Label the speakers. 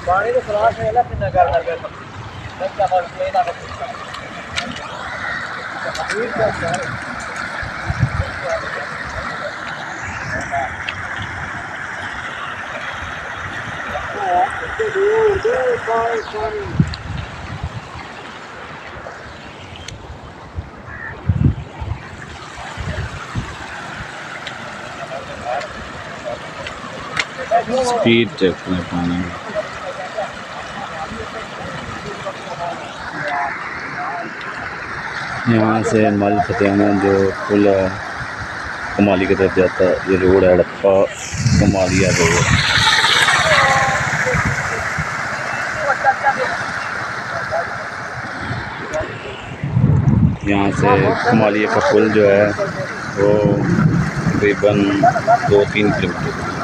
Speaker 1: पानी तो फ्लाश है ना कितना करना है क्या बात है ना
Speaker 2: स्पीड चेक में पानी यहाँ से मल फतेहाना जो पुल है कमाली की तरफ जाता है। ये रोड है हड़प्पा कमालिया रोड। यहाँ से कमालिया का पुल जो है वो तकरीबन 2-3 किलोमीटर